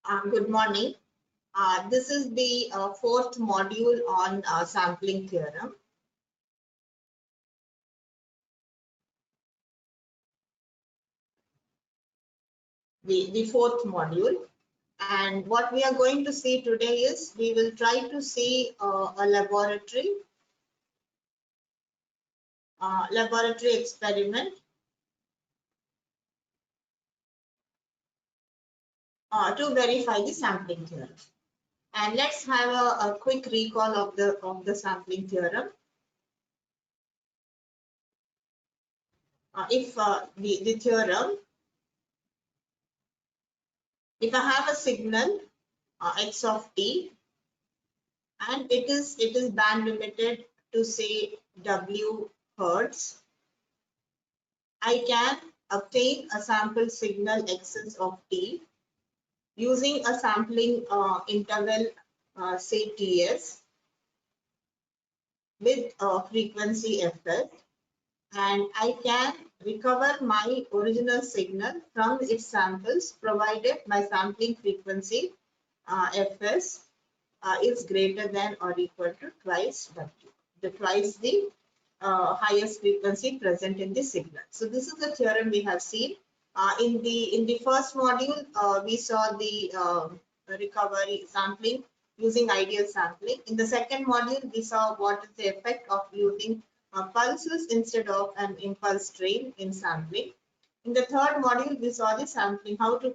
Good morning. This is the fourth module on sampling theorem. The fourth module. And what we are going to see today is we will try to see a laboratory experiment to verify the sampling theorem. And let's have a quick recall of the sampling theorem. If the theorem, if I have a signal x of t and it is band limited to say W hertz, I can obtain a sample signal x's of t using a sampling interval say Ts with frequency fs, and I can recover my original signal from its samples provided my sampling frequency fs is greater than or equal to twice W, twice the highest frequency present in the signal. So this is the theorem we have seen. In the first module, we saw the recovery sampling using ideal sampling. In the second module, we saw what is the effect of using pulses instead of an impulse train in sampling. In the third module, we saw the sampling, how to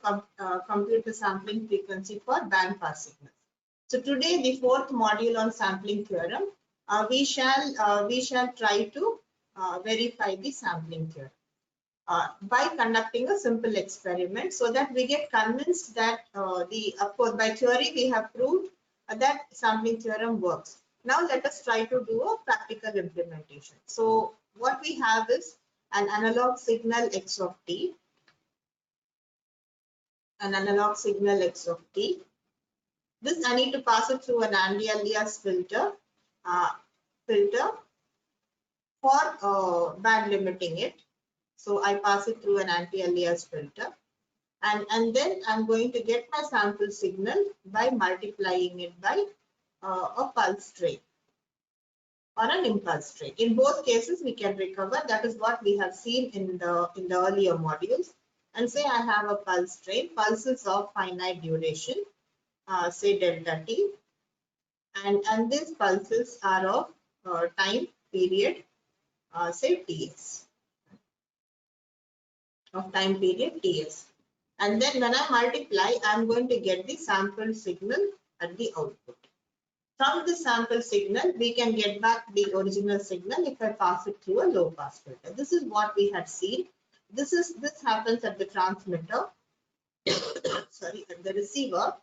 compute the sampling frequency for band pass signals. So today, the fourth module on sampling theorem, we shall try to verify the sampling theorem by conducting a simple experiment, so that we get convinced that of course by theory we have proved that sampling theorem works. Now let us try to do a practical implementation. So what we have is an analog signal x of t, an analog signal x of t. This I need to pass it through an anti-alias filter for band limiting it. So I pass it through an anti-alias filter, and then I'm going to get my sample signal by multiplying it by a pulse train or an impulse train. In both cases, we can recover. That is what we have seen in the earlier modules. And say I have a pulse train, pulses of finite duration, say delta t, and these pulses are of time period, say Ts, of time period Ts. And then when I multiply, I'm going to get the sample signal at the output. From the sample signal, we can get back the original signal if I pass it through a low pass filter. This is what we had seen. This happens at the transmitter, sorry, at the receiver.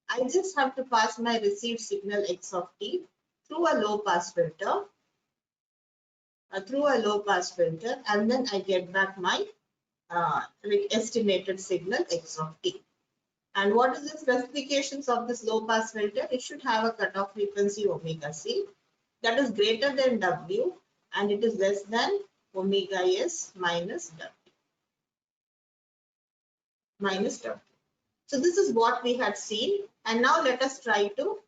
I just have to pass my received signal x of t through a low pass filter, and then I get back my estimated signal x of t. And what is the specifications of this low pass filter? It should have a cutoff frequency omega c that is greater than W, and it is less than omega s minus W. So this is what we had seen, and now let us try to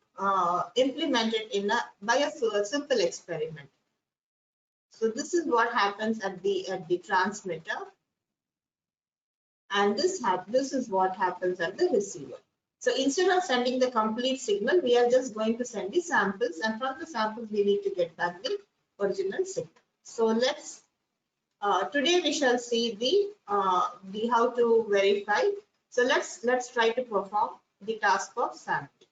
implement it by a simple experiment. So this is what happens at the transmitter, and this is what happens at the receiver. So instead of sending the complete signal, we are just going to send the samples, and from the samples we need to get back the original signal. So let's today we shall see the how to verify. So let's try to perform the task of sampling.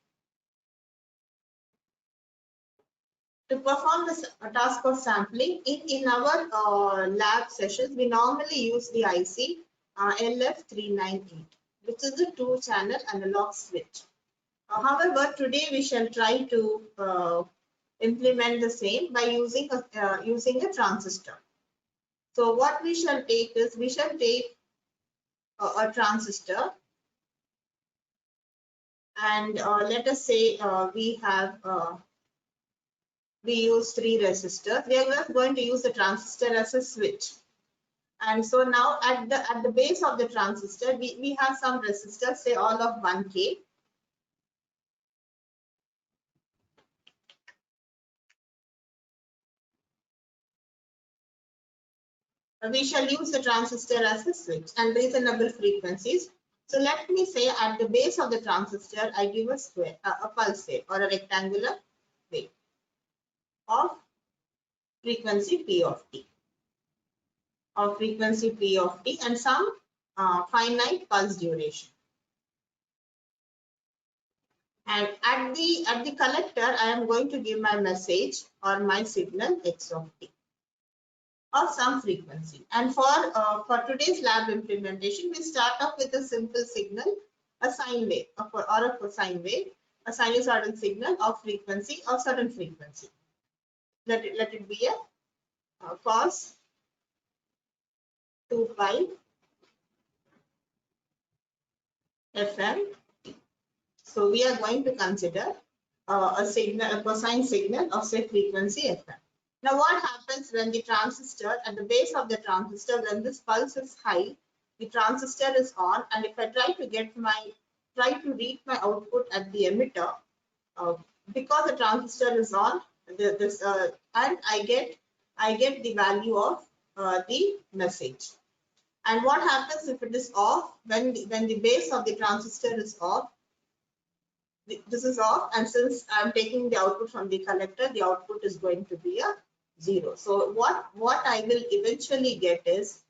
To perform the task of sampling, in our lab sessions, we normally use the IC LF398, which is a 2-channel analog switch. However, today we shall try to implement the same by using a transistor. So what we shall take is, we shall take a transistor, and let us say we use 3 resistors. We are going to use the transistor as a switch. And so now at the base of the transistor, we have some resistors, say all of 1K. we shall use the transistor as a switch and reasonable frequencies. So let me say at the base of the transistor, I give a square, a pulse wave or a rectangular wave of frequency P of t, and some finite pulse duration. And at the collector, I am going to give my message or my signal x of t or some frequency. And for today's lab implementation, we start off with a simple signal, a sine wave or a cosine wave, a sinusoidal signal of frequency or certain frequency. Let it be a cos 2 pi fm. So we are going to consider a signal, a cosine signal of say frequency fm. Now what happens when the transistor, at the base of the transistor, when this pulse is high, the transistor is on, and if I try to read my output at the emitter, because the transistor is on, and I get the value of the message. And what happens if it is off? When the base of the transistor is off, this is off, and since I'm taking the output from the collector, the output is going to be a 0. So what I will eventually get is,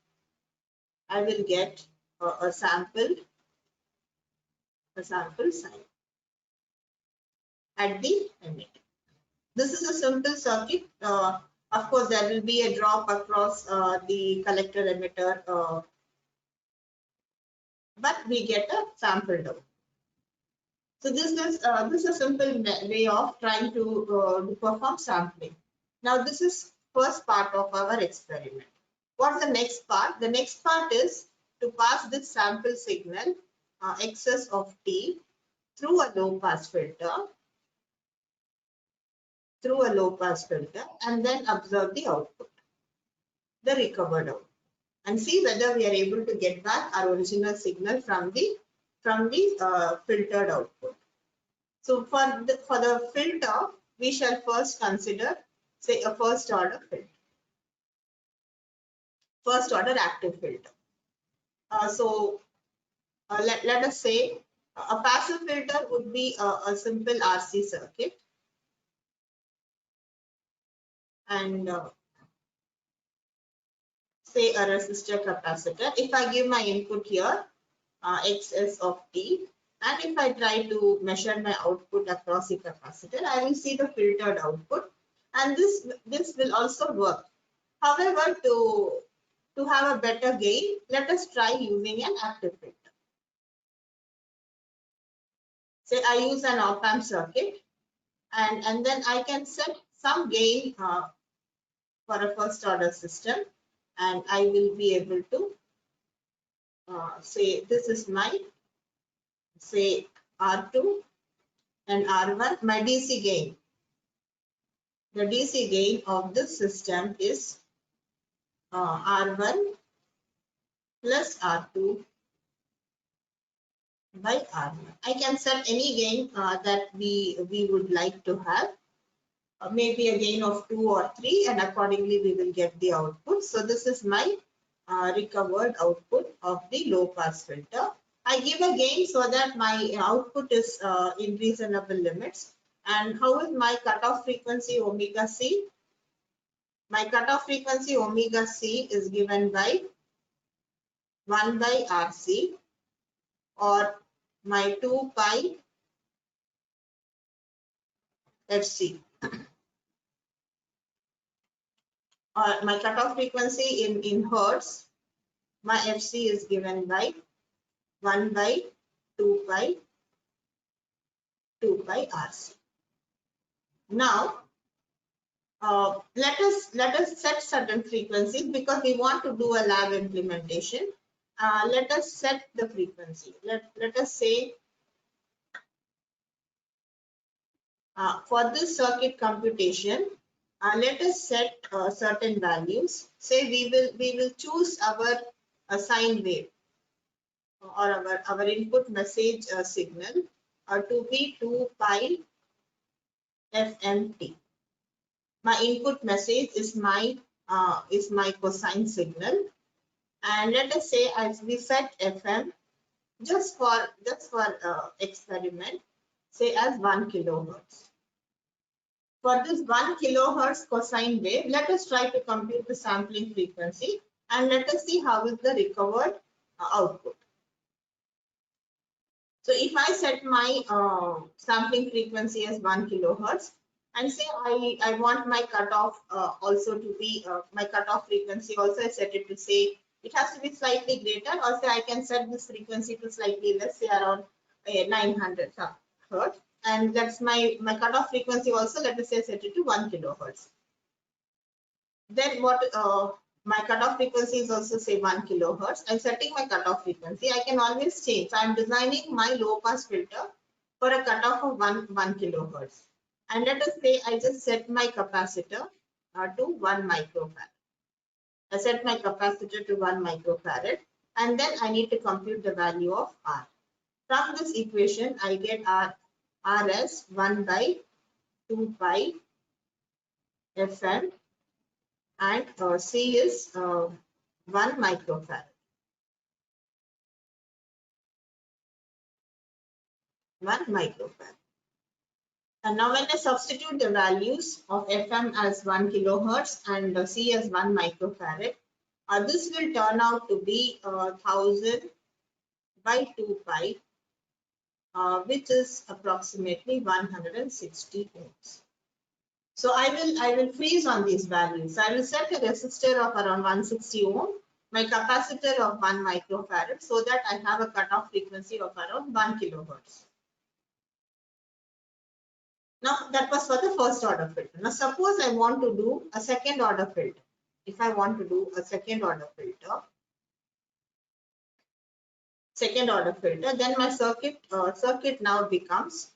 I will get a sample sign at the emitter. This is a simple circuit. Of course, there will be a drop across the collector emitter, but we get a sampled out. So this is a simple way of trying to perform sampling. Now this is first part of our experiment. What's the next part? The next part is to pass this sample signal excess of t through a low pass filter, and then observe the output, the recovered output, and see whether we are able to get back our original signal from the filtered output. So for the filter, we shall first consider, say, a first order filter, first order active filter. Let us say a passive filter would be a simple RC circuit, and say a resistor capacitor. If I give my input here, xs of t, and if I try to measure my output across the capacitor, I will see the filtered output, and this will also work. However, to have a better gain, let us try using an active filter. Say I use an op-amp circuit, and then I can set some gain for a first order system, and I will be able to say this is my, say, R2 and R1, my DC gain. The DC gain of this system is R1 plus R2 by R1. I can set any gain that we would like to have, maybe a gain of 2 or 3, and accordingly we will get the output. So this is my recovered output of the low pass filter. I give a gain so that my output is in reasonable limits. And how is my cutoff frequency omega c? My cutoff frequency omega c is given by 1 by RC, or my 2 pi FC. Or my cutoff frequency in hertz, my FC is given by 1 by 2 pi RC. Now, let us set certain frequencies because we want to do a lab implementation. Let us set the frequency. Let us say for this circuit computation, let us set certain values. Say we will choose our sine wave or our input message signal to be 2 pi FMT. My input message is my is my cosine signal. And let us say as we set FM just for experiment, say as 1 kilohertz. For this 1 kilohertz cosine wave, let us try to compute the sampling frequency and let us see how is the recovered output. So if I set my sampling frequency as 1 kilohertz and say I want my cutoff also to be my cutoff frequency also I set it to say it has to be slightly greater, or say I can set this frequency to slightly less, say around 900 hertz, and that's my cutoff frequency also, let us say set it to 1 kilohertz. Then what my cutoff frequency is also say 1 kilohertz. I'm setting my cutoff frequency. I can always change. So I'm designing my low pass filter for a cutoff of 1 kilohertz. And let us say I just set my capacitor to 1 microfarad. I set my capacitor to 1 microfarad, and then I need to compute the value of R. From this equation, I get R as 1 by 2 pi Fm, and C is 1 microfarad. 1 microfarad. And now when I substitute the values of Fm as 1 kilohertz and C as 1 microfarad, this will turn out to be 1000 by 2 pi, which is approximately 160 ohms. So I will freeze on these values. I will set a resistor of around 160 ohm, my capacitor of 1 microfarad, so that I have a cutoff frequency of around 1 kilohertz. Now that was for the first order filter. Now suppose I want to do a second order filter. If I want to do a second order filter, then my circuit now becomes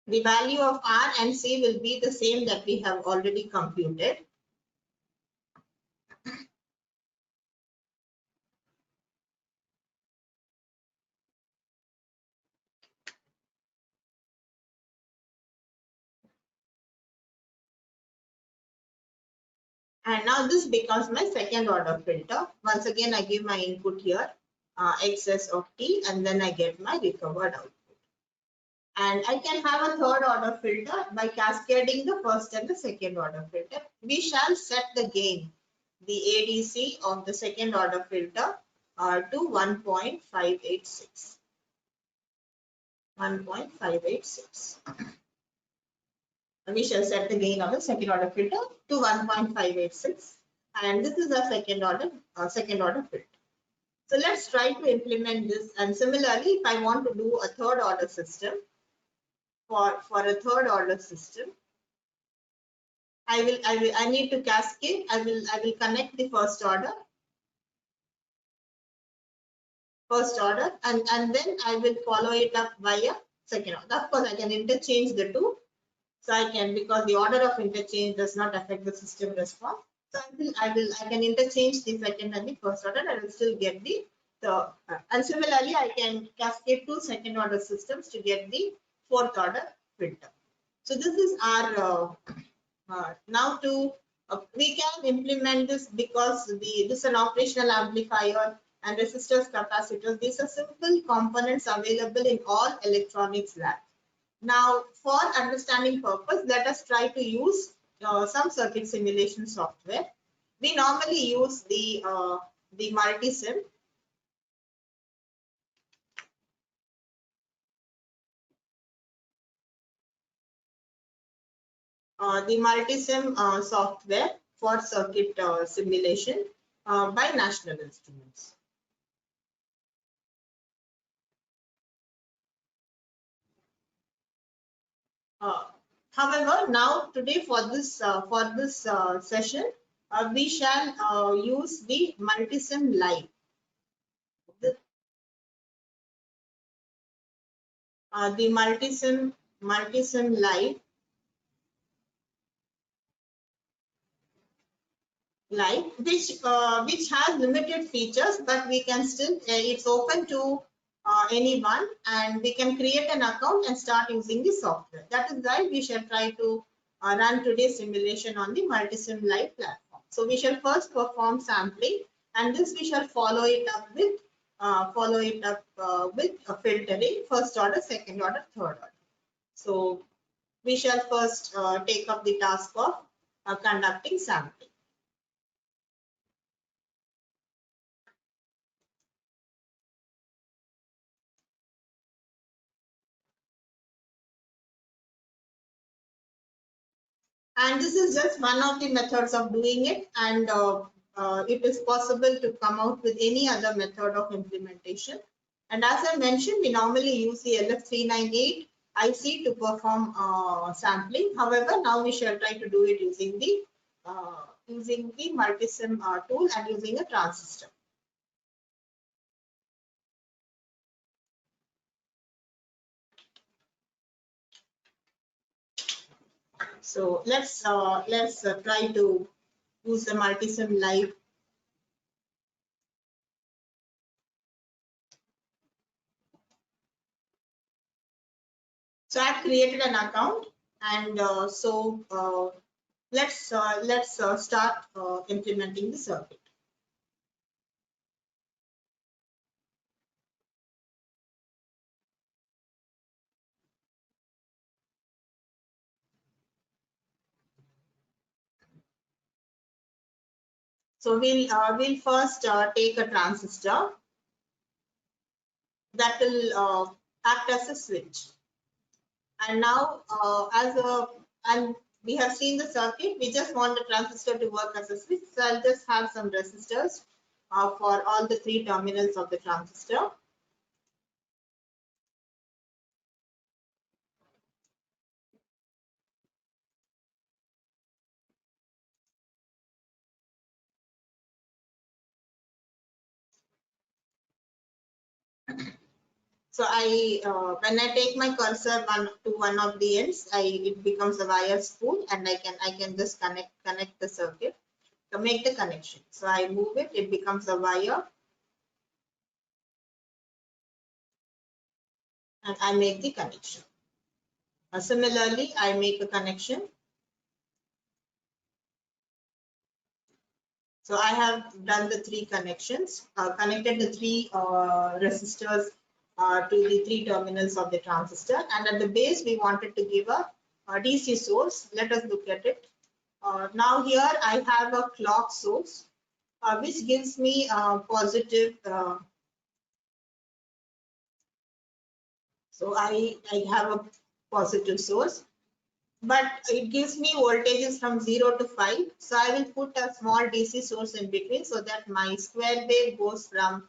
the value of R and C will be the same that we have already computed. And now this becomes my second order filter. Once again, I give my input here, excess of T, and then I get my recovered output. And I can have a third order filter by cascading the first and the second order filter. We shall set the gain, the ADC of the second order filter to 1.586. 1.586. We shall set the gain of the second order filter to 1.586, and this is a second order filter. So let's try to implement this. And similarly, if I want to do a third order system, for a third order system, I need to cascade. I will connect the first order, and then I will follow it up via second order. Of course, I can interchange the two. So I can, because the order of interchange does not affect the system response. So I can interchange the second and the first order, and I will still get the and similarly I can cascade two second order systems to get the fourth order filter. So this is our now to we can implement this because this is an operational amplifier and resistors, capacitors. These are simple components available in all electronics labs. Now, for understanding purpose, let us try to use some circuit simulation software. We normally use the Multisim. The Multisim software for circuit simulation by National Instruments. However, now today for this session, we shall use the Multisim Live. The Multisim Multisim Live, which has limited features, but we can still, it's open to anyone, and we can create an account and start using the software. That is why we shall try to run today's simulation on the Multisim Live platform. So we shall first perform sampling, and this we shall follow it up with filtering, first order, second order, third order. So we shall first take up the task of conducting sampling. And this is just one of the methods of doing it, and it is possible to come out with any other method of implementation. And as I mentioned, we normally use the LF398 IC to perform sampling. However, now we shall try to do it using the Multisim tool and using a transistor. So let's try to use the Multisim Live. So I've created an account, and let's start implementing the circuit. So we'll first take a transistor that will act as a switch. And now and we have seen the circuit. We just want the transistor to work as a switch. So I'll just have some resistors for all the three terminals of the transistor. So when I take my cursor to one of the ends, it becomes a wire spool, and I can just connect the circuit to make the connection. So I move it, it becomes a wire, and I make the connection. Similarly, I make a connection. So I have done the three connections, connected the three resistors to the three terminals of the transistor, and at the base we wanted to give a DC source. Let us look at it. Now here I have a clock source which gives me positive. So I have a positive source, but it gives me voltages from 0 to 5. So I will put a small DC source in between so that my square wave goes from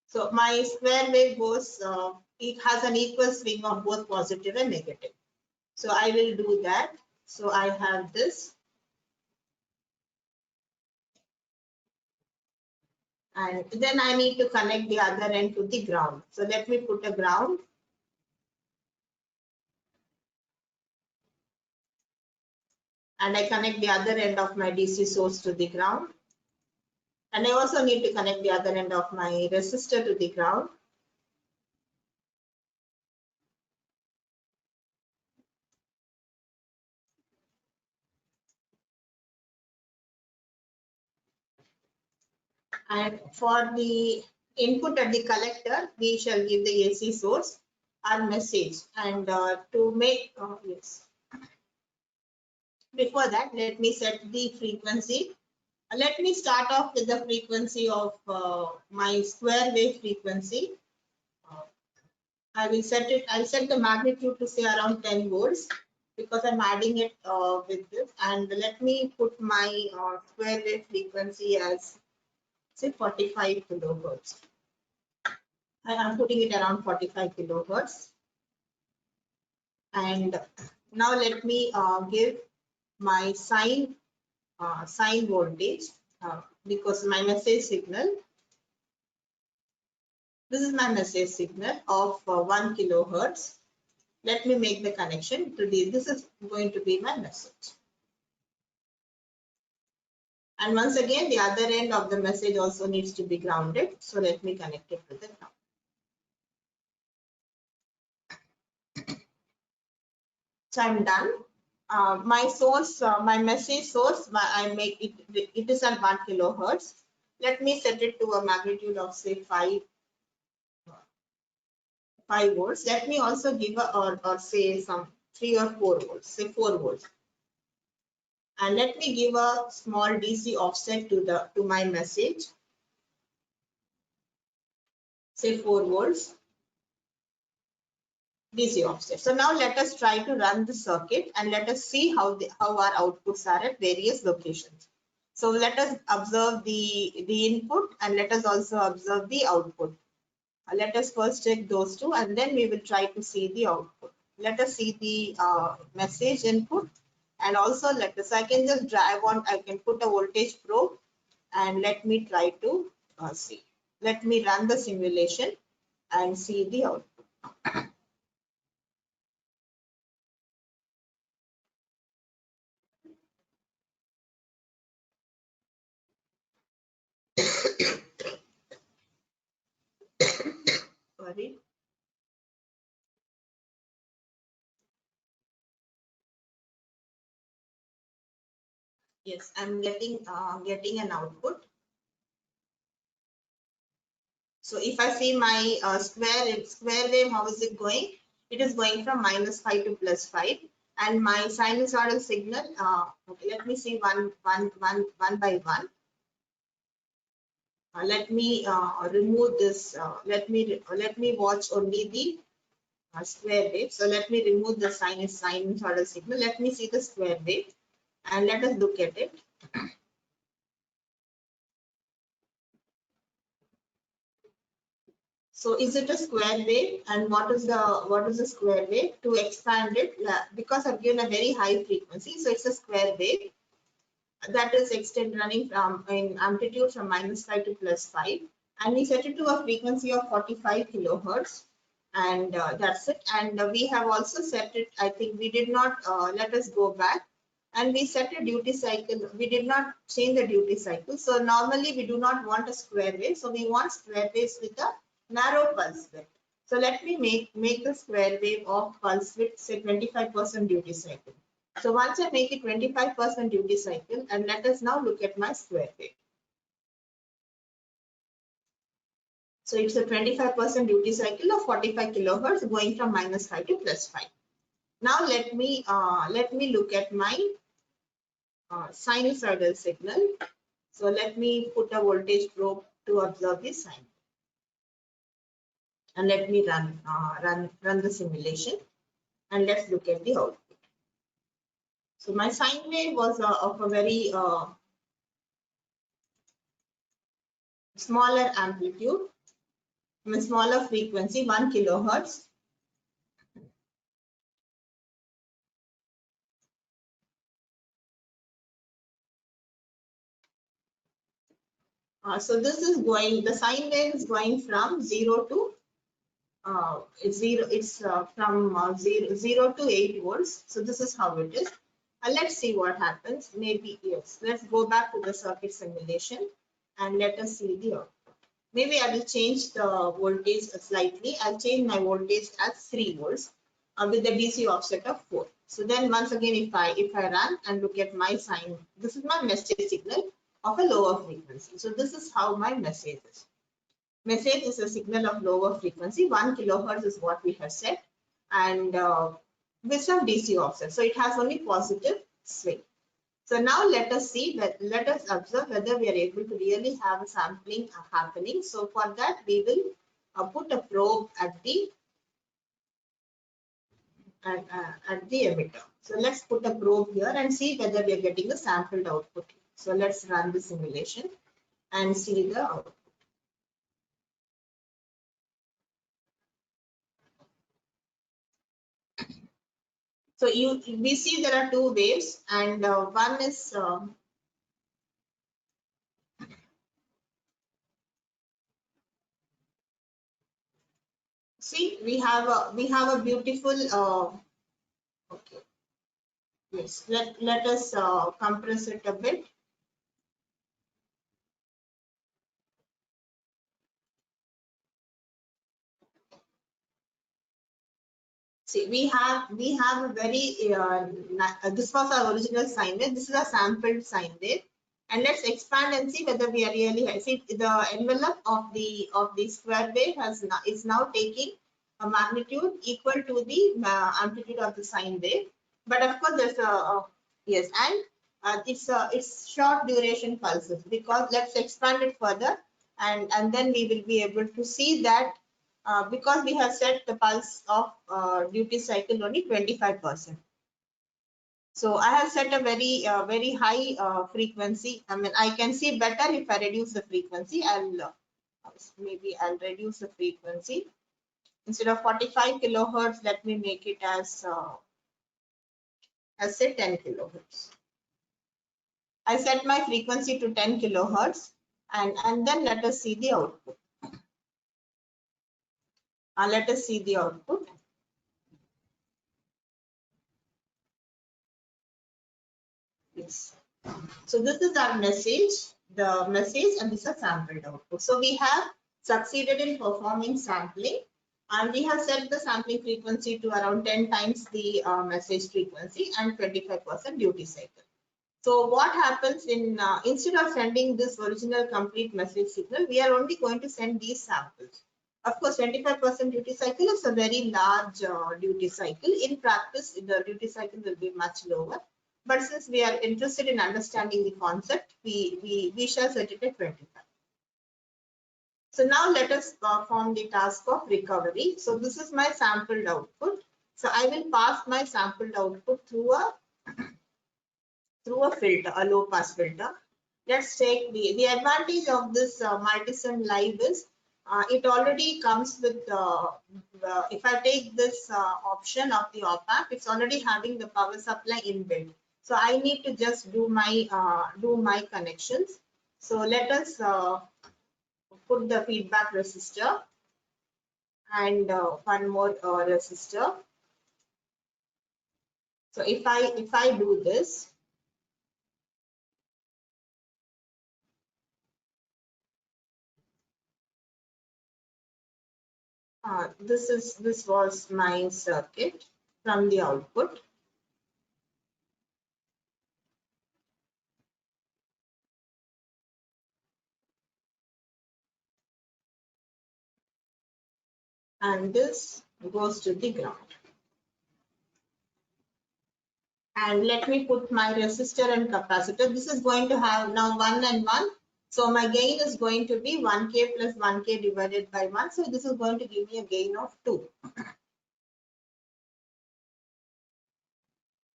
So my square wave goes, it has an equal swing of both positive and negative. So I will do that. So I have this. And then I need to connect the other end to the ground. So let me put a ground. And I connect the other end of my DC source to the ground. And I also need to connect the other end of my resistor to the ground. And for the input at the collector, we shall give the AC source our message. And to make, yes. Before that, let me set the frequency. Let me start off with the frequency of my square wave frequency. I will set it, I'll set the magnitude to say around 10 volts because I'm adding it with this. And let me put my square wave frequency as say 45 kilohertz. I'm putting it around 45 kilohertz. And now let me give my sine voltage, because my message signal, this is my message signal of 1 kilohertz. Let me make the connection to this is going to be my message. And once again, the other end of the message also needs to be grounded. So let me connect it to the ground. So I'm done. My source, my message source, I make it, it is at 1 kilohertz. Let me set it to a magnitude of say 5 volts. Let me also give a, or say some 3 or 4 volts, say 4 volts. And let me give a small DC offset to my message, say 4 volts. DC offset. So now let us try to run the circuit and let us see how our outputs are at various locations. So let us observe the input and let us also observe the output. Let us first check those two and then we will try to see the output. Let us see the message input and also let us, I can just drive on, I can put a voltage probe and let me try to see. Let me run the simulation and see the output. Sorry. Yes, I'm getting an output. So if I see my square wave, how is it going? It is going from -5 to +5, and my sinusoidal signal. Okay, let me see one by one. Let me remove this. Let me watch only the square wave. So let me remove the sinusoidal signal. Let me see the square wave, and let us look at it. So is it a square wave, and what is the square wave? To expand it, because I've given a very high frequency, so it's a square wave that is running from in amplitude from -5 to +5, and we set it to a frequency of 45 kilohertz, and that's it. And we have also set it. I think we did not. Let us go back. And we set a duty cycle. We did not change the duty cycle. So normally we do not want a square wave. So we want square waves with a narrow pulse width. So let me make the square wave of pulse width, say 25% duty cycle. So once I make it 25% duty cycle, and let us now look at my square wave. So it's a 25% duty cycle of 45 kilohertz going from -5 to +5. Now let me look at my sinusoidal signal. So let me put a voltage probe to observe the sine. And let me run the simulation and let's look at the output. So my sine wave was of a very smaller amplitude, a smaller frequency, 1 kilohertz. So this is going, the sine wave is going from 0 to from 0 to 8 volts. So this is how it is. Let's see what happens. Maybe, yes, let's go back to the circuit simulation and let us see the output. Maybe I will change the voltage slightly. I'll change my voltage as 3 volts with the DC offset of 4. So then once again, if I run and look at my sine, this is my message signal of a lower frequency. So this is how my message is. Message is a signal of lower frequency. 1 kilohertz is what we have set, and with some DC offset. So it has only positive swing. So now let us see, let us observe whether we are able to really have a sampling happening. So for that, we will put a probe at the emitter. So let's put a probe here and see whether we are getting a sampled output. So let's run the simulation and see the output. So we see there are two waves, and one is See, we have a beautiful okay. Yes, let us compress it a bit. See, we have a very this was our original sine wave. This is a sampled sine wave, and let's expand and see whether we are really see the envelope of the square wave is now taking a magnitude equal to the amplitude of the sine wave. But of course, there's yes, and it's short duration pulses, because let's expand it further, and then we will be able to see that because we have set the pulse of duty cycle only 25%. So I have set a very high frequency. I mean, I can see better if I reduce the frequency. Maybe I'll reduce the frequency. Instead of 45 kilohertz, let me make it as say 10 kilohertz. I set my frequency to 10 kilohertz, and then let us see the output. Let us see the output. Yes. So this is our message, and this is sampled output. So we have succeeded in performing sampling, and we have set the sampling frequency to around 10 times the message frequency and 25% duty cycle. So what happens instead of sending this original complete message signal, we are only going to send these samples. Of course, 25% duty cycle is a very large duty cycle. In practice, the duty cycle will be much lower. But since we are interested in understanding the concept, we shall set it at 25. So now let us perform the task of recovery. So this is my sampled output. So I will pass my sampled output through a filter, a low pass filter. Let's take the advantage of this Multisim Live is it already comes with if I take this option of the op amp, it's already having the power supply inbuilt. So I need to just do my connections. So let us put the feedback resistor and one more resistor. So if I do this, this was my circuit from the output. And this goes to the ground. And let me put my resistor and capacitor. This is going to have now 1 and 1. So my gain is going to be 1K plus 1K divided by 1. So this is going to give me a gain of 2.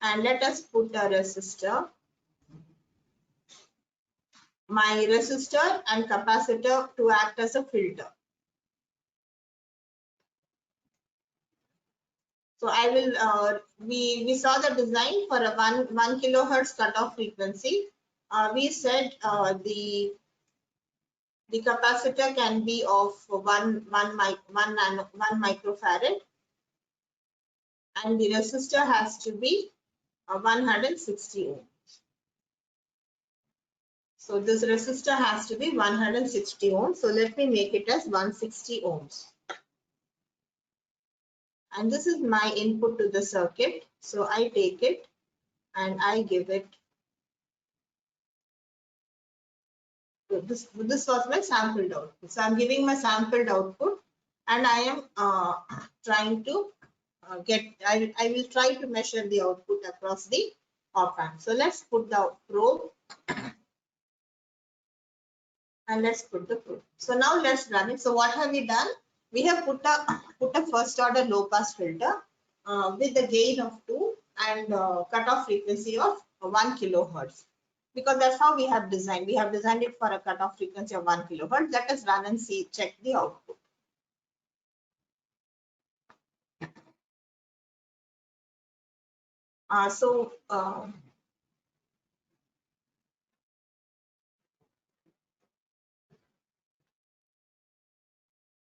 And let us put a resistor. My resistor and capacitor to act as a filter. So I will, we saw the design for a 1 kilohertz cutoff frequency. We said the capacitor can be of 1 microfarad, and the resistor has to be 160 ohms. So this resistor has to be 160 ohms. So let me make it as 160 ohms. And this is my input to the circuit. So I take it and I give it. This was my sampled output. So I'm giving my sampled output, and I am trying to I will try to measure the output across the op amp. So let's put the probe and let's put the probe. So now let's run it. So what have we done? We have put a first order low pass filter with the gain of 2 and cutoff frequency of 1 kilohertz. Because that's how we have designed. We have designed it for a cutoff frequency of 1 kilohertz. Let us run and check the output.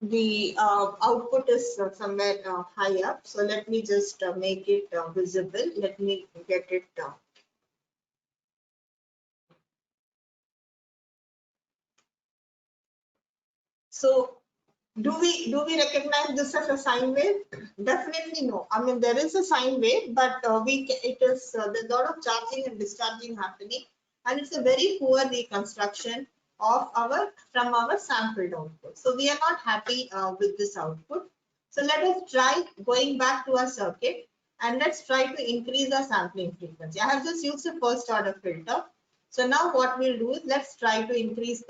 the output is somewhere high up. So let me just make it visible. Let me get it. So do we recognize this as a sine wave? Definitely no. I mean, there is a sine wave, but it is there's a lot of charging and discharging happening, and it's a very poor reconstruction of from our sampled output. So we are not happy with this output. So let us try going back to our circuit, and let's try to increase our sampling frequency. I have just used the first order filter. So now what we'll do is let's try to increase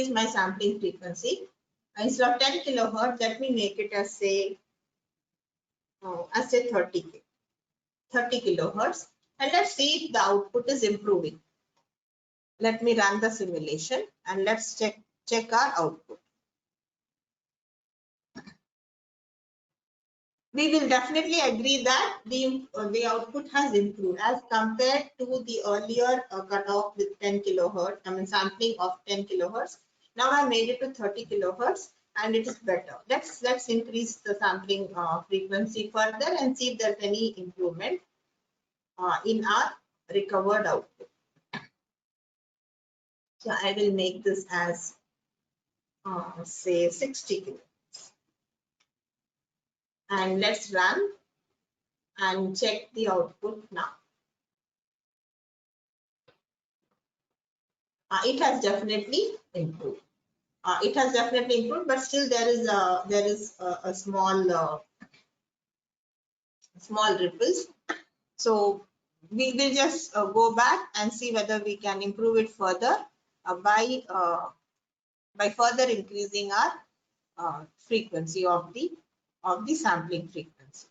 my sampling frequency. Instead of 10 kilohertz, let me make it as say 30 kilohertz, and let's see if the output is improving. Let me run the simulation and let's check our output. We will definitely agree that the output has improved as compared to the earlier cutoff with 10 kilohertz. I mean sampling of 10 kilohertz. Now I made it to 30 kilohertz and it is better. Let's increase the sampling frequency further and see if there's any improvement in our recovered output. So I will make this as say 60 kilohertz. And let's run and check the output now. It has definitely improved. It has definitely improved, but still there is a small ripples. So we will just go back and see whether we can improve it further by further increasing our frequency of the sampling frequency.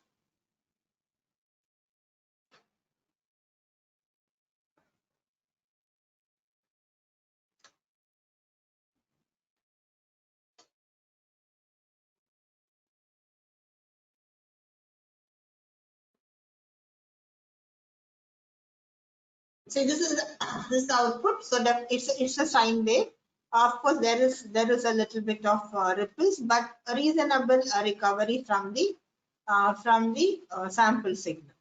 So this is the output. So that it's a sine wave. Of course, there is a little bit of ripples, but a reasonable recovery from the sample signal.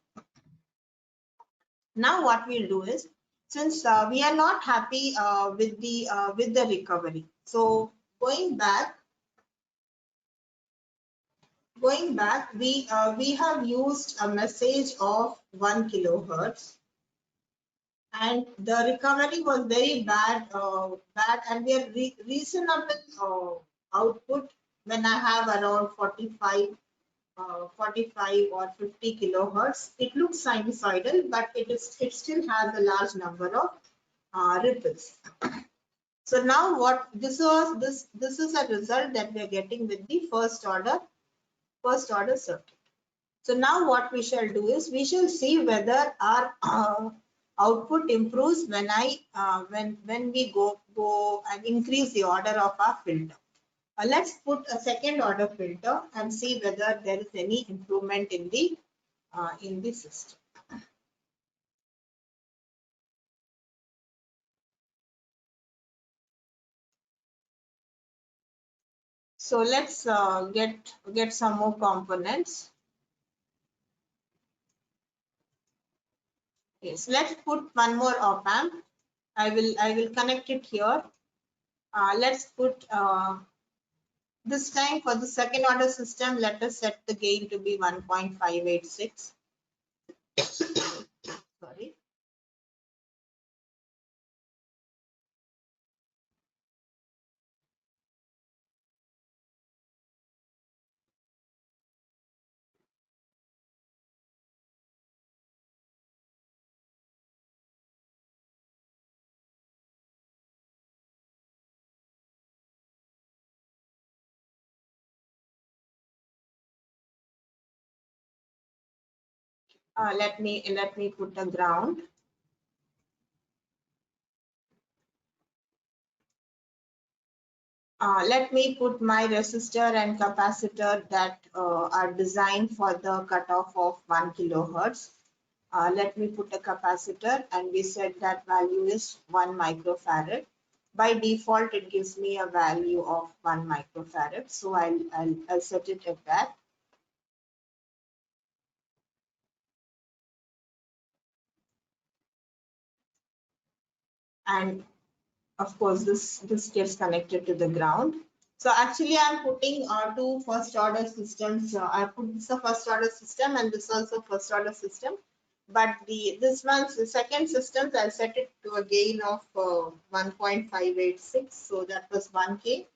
Now what we'll do is, since we are not happy with the recovery, so going back, we have used a message of 1 kilohertz. And the recovery was very bad, and we are reasonable output when I have around 45 or 50 kilohertz. It looks sinusoidal, but it still has a large number of ripples. So now what this is a result that we are getting with the first order circuit. So now what we shall do is we shall see whether our output improves when when we go and increase the order of our filter. Let's put a second order filter and see whether there is any improvement in the system. So let's get some more components. Yes, let's put one more op amp. I will connect it here. Let's put this time for the second order system. Let us set the gain to be 1.586. Sorry. Let me put a ground. Let me put my resistor and capacitor that are designed for the cutoff of 1 kilohertz. Let me put a capacitor, and we said that value is 1 microfarad. by default it gives me a value of 1 microfarad. So I'll set it at that. And of course this gets connected to the ground. So actually I'm putting two first order systems. I put this a first order system and this also first order system. But this one's the second systems, I'll set it to a gain of 1.586. So that was 1K.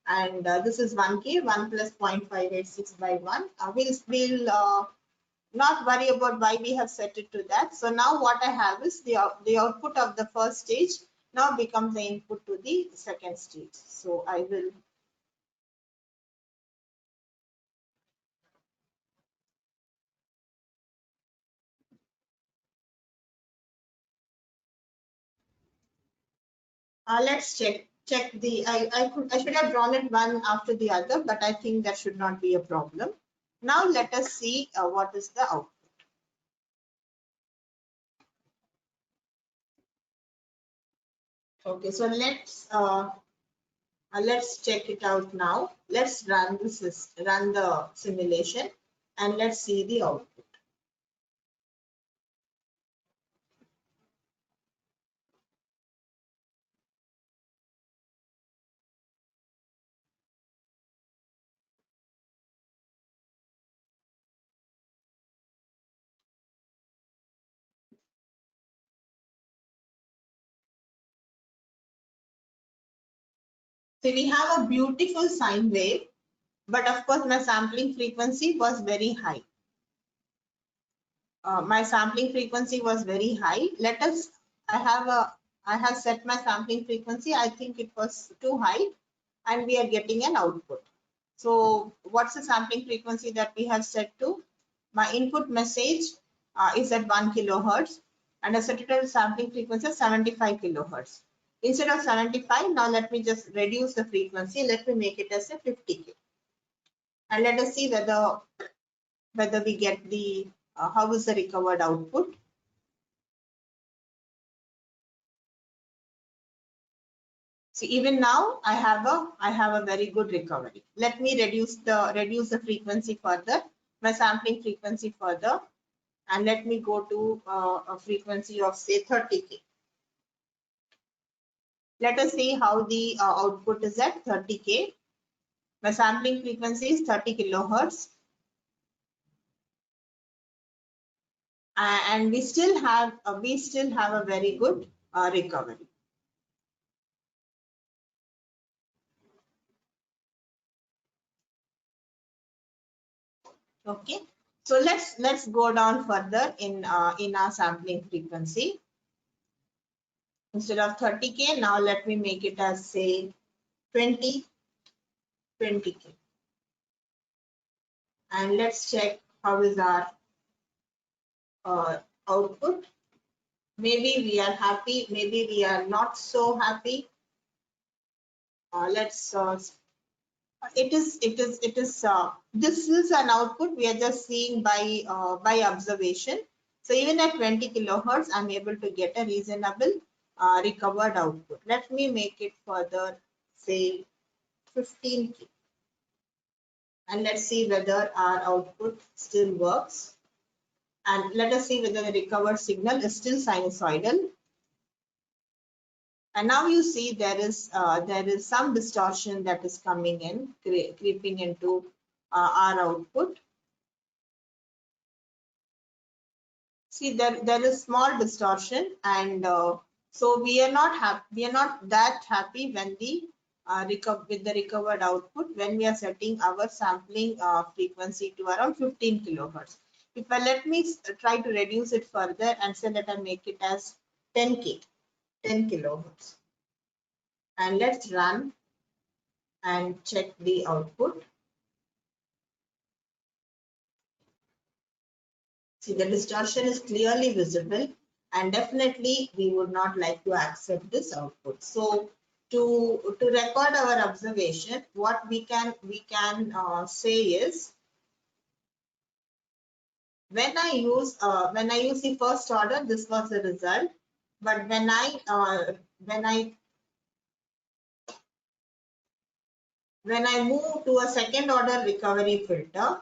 And this is 1K, 1 plus 0.586 by 1. We'll not worry about why we have set it to that. So now what I have is the output of the first stage now becomes the input to the second stage. So I will let's check the I should have drawn it one after the other, but I think that should not be a problem. Now let us see what is the output. Okay, so let's check it out now. Let's run the simulation and let's see the output. So we have a beautiful sine wave, but of course my sampling frequency was very high. My sampling frequency was very high. I have set my sampling frequency. I think it was too high and we are getting an output. So what's the sampling frequency that we have set to? My input message is at 1 kilohertz and I set it as sampling frequency of 75 kilohertz. Instead of 75, now let me just reduce the frequency. Let me make it as a 50K. And let us see whether we get the how is the recovered output. So even now I have a very good recovery. Let me reduce the frequency further, my sampling frequency further, and let me go to a frequency of say 30K. Let us see how the output is at 30K. My sampling frequency is 30 kilohertz. And we still have a very good recovery. Okay, so let's go down further in our sampling frequency. Instead of 30K, now let me make it as say 20K. And let's check how is our output. Maybe we are happy, maybe we are not so happy. This is an output we are just seeing by observation. So even at 20 kilohertz, I'm able to get a reasonable recovered output. Let me make it further, say 15K. And let's see whether our output still works. And let us see whether the recovered signal is still sinusoidal. And now you see there is some distortion that is coming in, creeping into our output. See there is small distortion, and so we are not that happy when the with the recovered output when we are setting our sampling frequency to around 15 kilohertz. If I let me try to reduce it further and say that I make it as 10 kilohertz. And let's run and check the output. See, the distortion is clearly visible, and definitely we would not like to accept this output. So to record our observation, what we can say is when I use the first order, this was the result. But when I when I move to a second order recovery filter,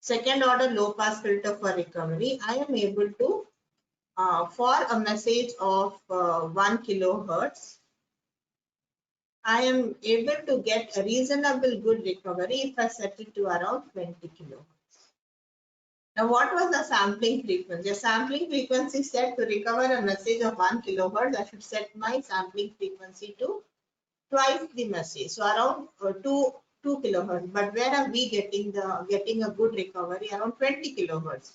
second order low pass filter for recovery, I am able to, for a message of 1 kilohertz, I am able to get a reasonable good recovery if I set it to around 20 kilohertz. Now, what was the sampling frequency? The sampling frequency set to recover a message of 1 kilohertz, I should set my sampling frequency to twice the message, so around 2 kilohertz. But where are we getting a good recovery? Around 20 kilohertz.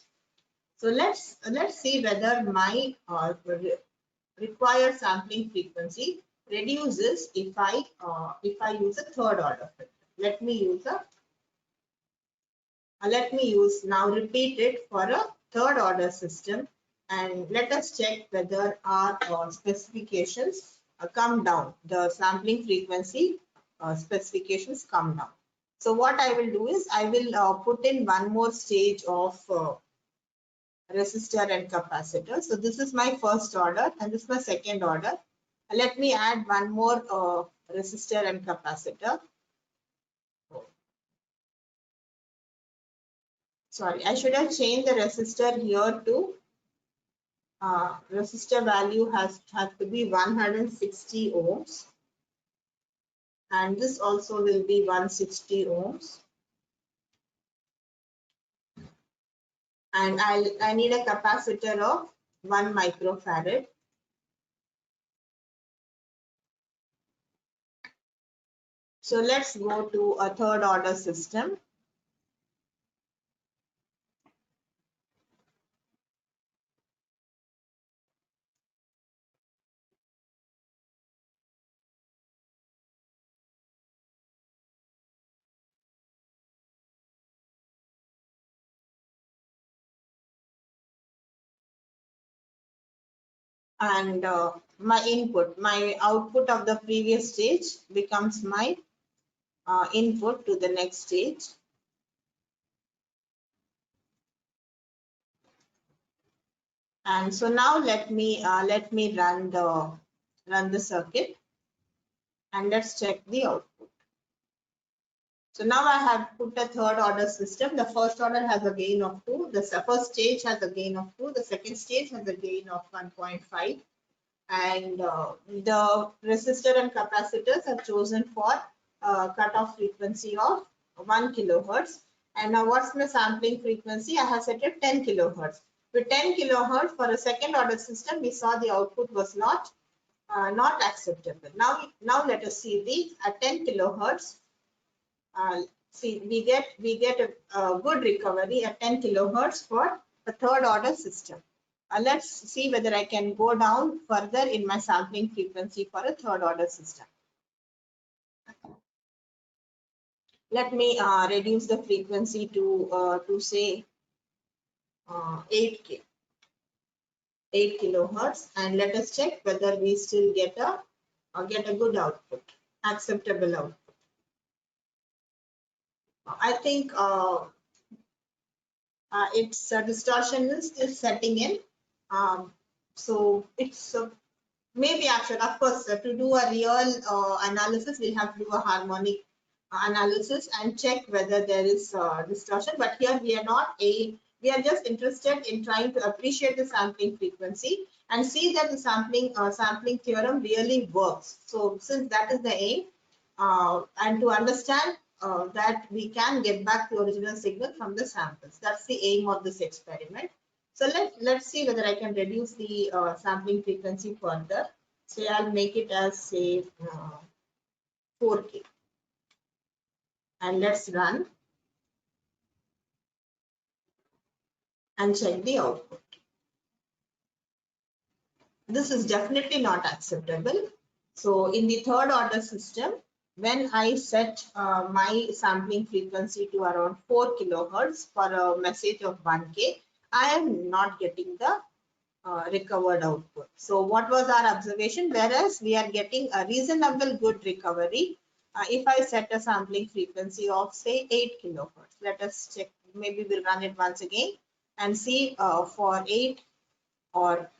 So let's see whether my required sampling frequency reduces if I use a third order filter. Let me use now repeat it for a third order system, and let us check whether our specifications come down. The sampling frequency specifications come down. So what I will do is I will put in one more stage of resistor and capacitor. So this is my first order and this is my second order. Let me add one more resistor and capacitor. Sorry, I should have changed the resistor here to resistor value has to be 160 ohms, and this also will be 160 ohms. And I need a capacitor of 1 microfarad. So let's go to a third order system. And my output of the previous stage becomes my input to the next stage. And so now let me run the circuit and let's check the output. So now I have put a third order system. The first order has a gain of 2. The first stage has a gain of 2. The second stage has a gain of 1.5. And the resistor and capacitors are chosen for cutoff frequency of 1 kilohertz. And now what's my sampling frequency? I have set it 10 kilohertz. With 10 kilohertz for a second order system, we saw the output was not acceptable. Now let us see the at 10 kilohertz. See, we get a good recovery at 10 kilohertz for a third order system. Let's see whether I can go down further in my sampling frequency for a third order system. Let me reduce the frequency to say 8 kilohertz, and let us check whether we still get a good output, acceptable output. I think its distortion is still setting in. So it's maybe actually, of course, to do a real analysis, we'll have to do a harmonic analysis and check whether there is distortion. But here we are just interested in trying to appreciate the sampling frequency and see that the sampling theorem really works. So since that is the aim, and to understand that we can get back the original signal from the samples. That's the aim of this experiment. So let's see whether I can reduce the sampling frequency further. Say I'll make it as say 4K. And let's run and check the output. This is definitely not acceptable. So in the third order system, when I set my sampling frequency to around 4 kilohertz for a message of 1K, I am not getting the recovered output. So what was our observation? Whereas we are getting a reasonable good recovery if I set a sampling frequency of say 8 kilohertz. Let us check, maybe we'll run it once again and see for 8 or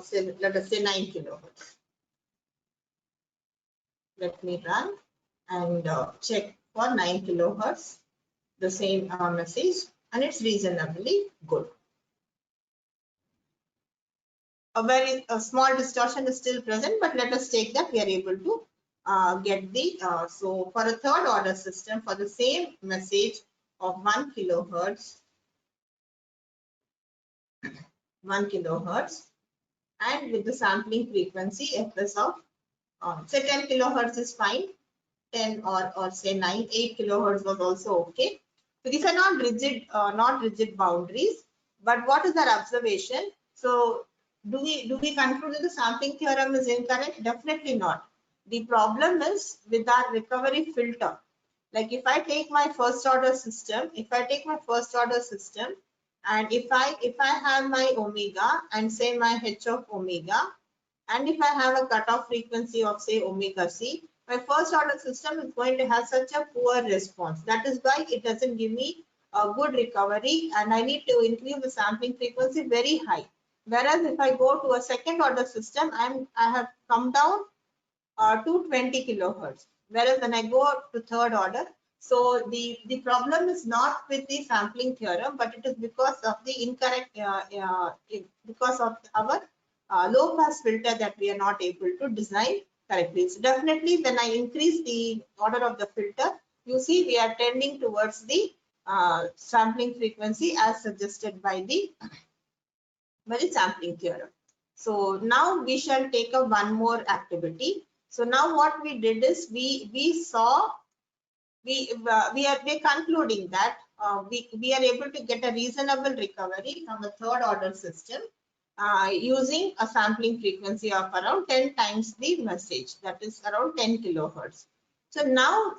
say, let us say 9 kilohertz. Let me run and check for 9 kilohertz, the same message, and it's reasonably good. A small distortion is still present, but let us take that we are able to get the, so for a third order system, for the same message of 1 kilohertz, 1 kilohertz, and with the sampling frequency fs of say 10 kilohertz is fine, 10 or say 9, 8 kilohertz was also okay. So these are not rigid boundaries, but what is our observation? So do we conclude that the sampling theorem is incorrect? Definitely not. The problem is with our recovery filter. Like if I take my first order system, and if I have my omega and say my h of omega, and if I have a cutoff frequency of say omega c, my first order system is going to have such a poor response. That is why it doesn't give me a good recovery, and I need to increase the sampling frequency very high. Whereas if I go to a second order system, I have come down to 20 kilohertz. Whereas when I go to third order, so the problem is not with the sampling theorem, but it is because of the incorrect, because of our low pass filter that we are not able to design correctly. So definitely when I increase the order of the filter, you see we are tending towards the sampling frequency as suggested by the sampling theorem. So now we shall take up one more activity. So now what we did is we are concluding that we are able to get a reasonable recovery from a third order system using a sampling frequency of around 10 times the message, that is around 10 kilohertz. So now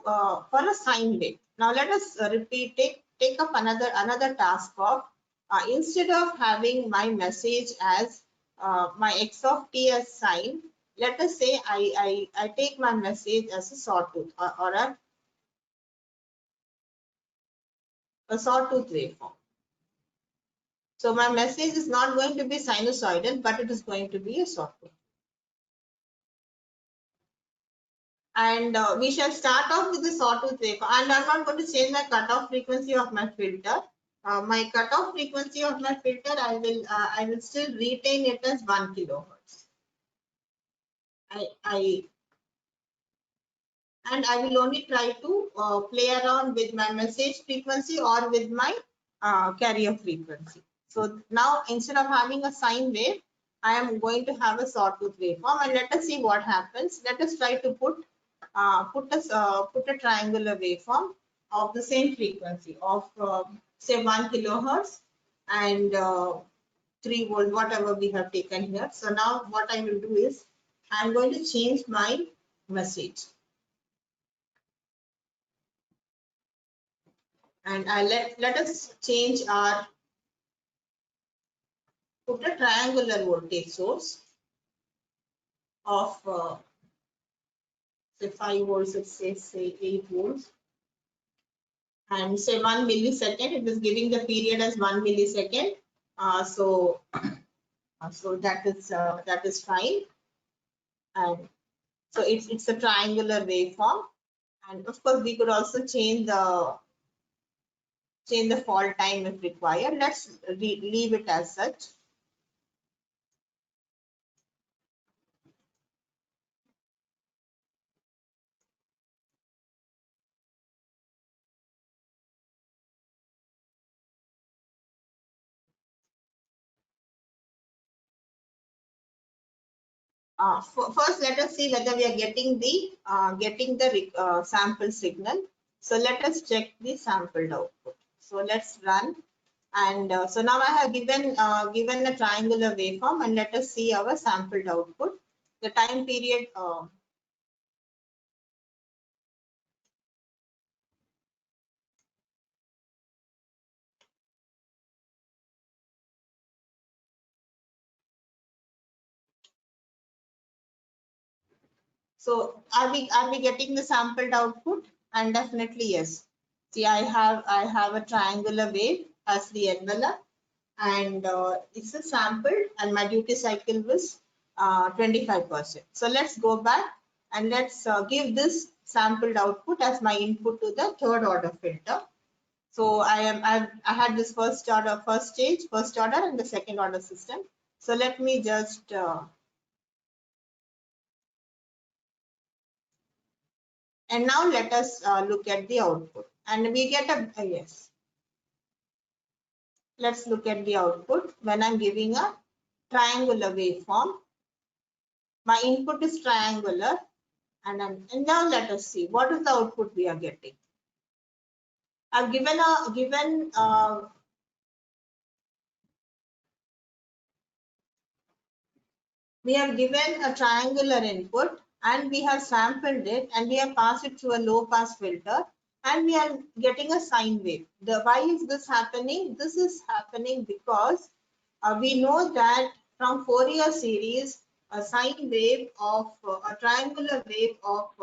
for a sine wave, now let us take up another task of instead of having my message as my x of t as sine, let us say I take my message as a sawtooth or a sawtooth waveform. So my message is not going to be sinusoidal, but it is going to be a sawtooth. And we shall start off with the sawtooth waveform. And I'm not going to change my cutoff frequency of my filter. My cutoff frequency of my filter, I will still retain it as 1 kilohertz. And I will only try to play around with my message frequency or with my carrier frequency. So now instead of having a sine wave, I am going to have a sawtooth waveform, and let us see what happens. Let us try to put a triangular waveform of the same frequency of say 1 kilohertz and 3 volt, whatever we have taken here. So now what I will do is I am going to change my message. And let us change our, put a triangular voltage source of say 5 volts, say 8 volts, and say 1 millisecond. It is giving the period as 1 millisecond. So that is fine. And so it's a triangular waveform. And of course we could also change the fall time if required. Let's leave it as such. First, let us see whether we are getting the sample signal. So let us check the sampled output. So let's run, and so now I have given a triangular waveform, and let us see our sampled output. The time period. So are we getting the sampled output? And definitely yes. See, I have a triangular wave as the envelope, and it's a sample, and my duty cycle was 25%. So let's go back and let's give this sampled output as my input to the third order filter. So I had this first order, first stage, first order, and the second order system. So let me just and now let us look at the output, and we get a yes. Let's look at the output when I'm giving a triangular waveform. My input is triangular, and now let us see what is the output we are getting. I've given we have given a triangular input, and we have sampled it, and we have passed it through a low pass filter, and we are getting a sine wave. Why is this happening? This is happening because we know that from Fourier series, a sine wave of a triangular wave of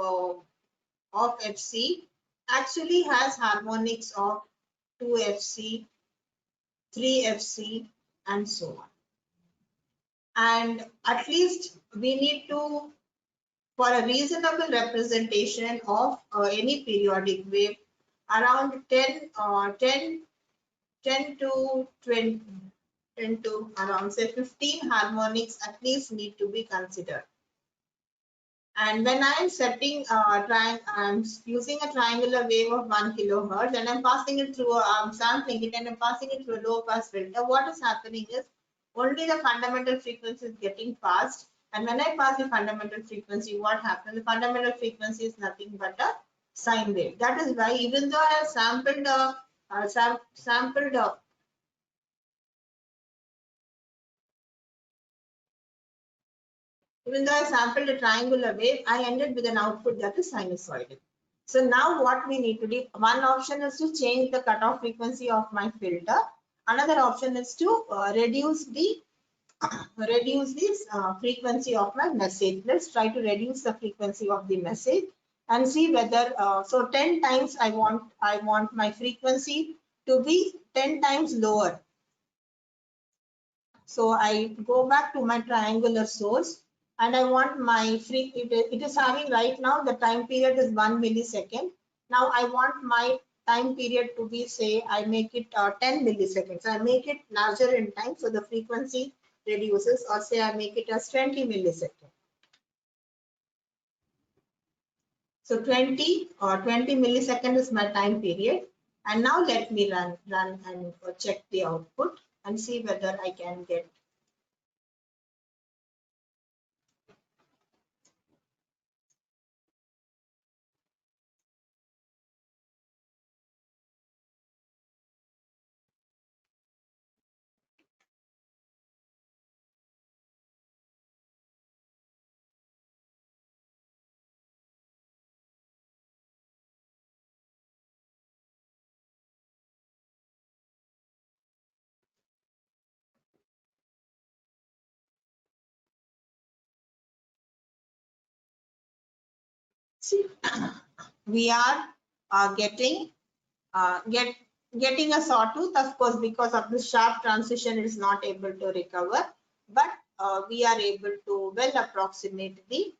fc actually has harmonics of 2fc, 3fc, and so on. And at least we need to, for a reasonable representation of any periodic wave, around 10 to 20, 10 to around say 15 harmonics at least need to be considered. And when I'm setting I'm using a triangular wave of 1 kilohertz, and I'm passing it through, I'm sampling it and I'm passing it through a low pass filter, what is happening is only the fundamental frequency is getting passed. And when I pass the fundamental frequency, what happens? The fundamental frequency is nothing but a sine wave. That is why even though I have sampled even though I sampled a triangular wave, I ended with an output that is sinusoidal. So now what we need to do, one option is to change the cutoff frequency of my filter. Another option is to reduce the frequency of my message. Let's try to reduce the frequency of the message and see whether, so 10 times I want my frequency to be 10 times lower. So I go back to my triangular source, and I want my it is having right now the time period is 1 millisecond. Now I want my time period to be, say, I make it 10 milliseconds. I make it larger in time, so the frequency reduces, or say I make it as 20 milliseconds. So 20 millisecond is my time period. And now let me run and check the output and see whether I can get. See, we are getting a sawtooth, of course, because of the sharp transition, it is not able to recover, but we are able to well approximate the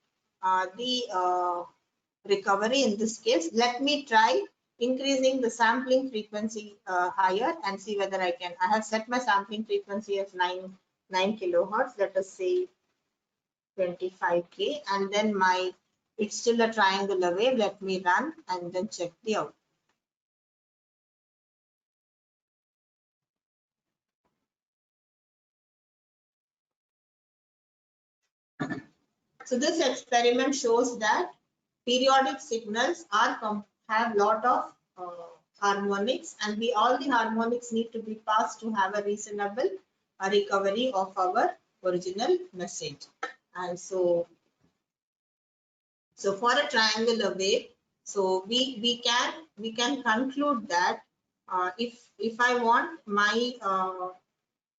recovery in this case. Let me try increasing the sampling frequency higher and see whether I can. I have set my sampling frequency as 9 kilohertz. Let us say 25K, and then it's still a triangular wave. Let me run and then check the output. So this experiment shows that periodic signals have lot of harmonics, and all the harmonics need to be passed to have a reasonable recovery of our original message. And so for a triangular wave, so we can conclude that if I want my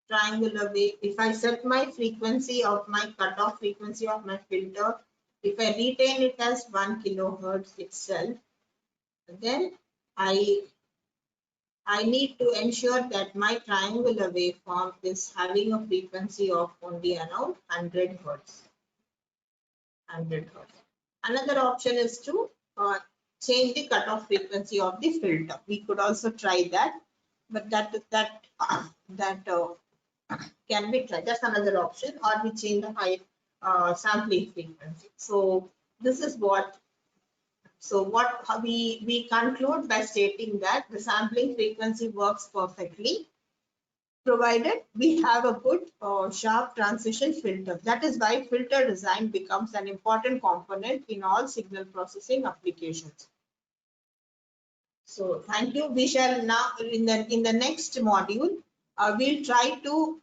triangular wave, if I set my frequency of my cutoff frequency of my filter, if I retain it as 1 kilohertz itself, then I need to ensure that my triangular waveform is having a frequency of only around 100 hertz. 100 hertz. Another option is to change the cutoff frequency of the filter. We could also try that, but that can be tried. That's another option, or we change the high sampling frequency. So this is what. So what we conclude by stating that the sampling frequency works perfectly, provided we have a good sharp transition filter. That is why filter design becomes an important component in all signal processing applications. So thank you. We shall now in the next module we'll try to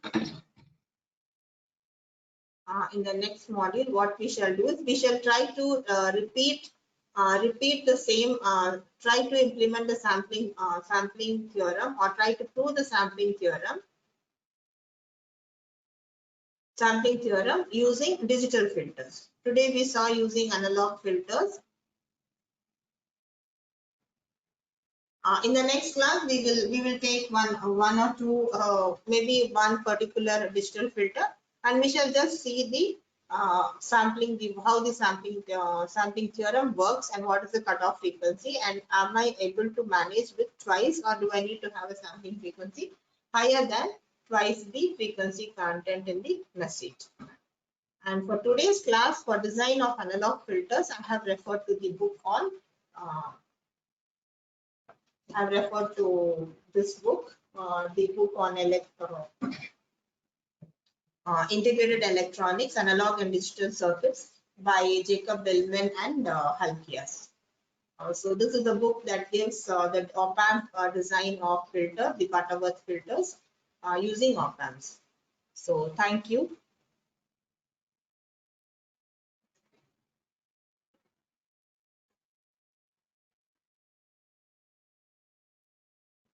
in the next module what we shall do is we shall try to repeat the same, try to implement the sampling theorem, or try to prove the sampling theorem using digital filters. Today we saw using analog filters. In the next class we will take one or two maybe one particular digital filter, and we shall just see the how the sampling theorem works and what is the cutoff frequency, and am I able to manage with twice, or do I need to have a sampling frequency higher than twice the frequency content in the message. And for today's class, for design of analog filters, I have referred to the book on I've referred to this book, the book on integrated electronics, analog and digital circuits by Jacob Bellman and Halkias. So this is a book that gives the op-amp design of filter, the Butterworth filters using op-amps. So thank you.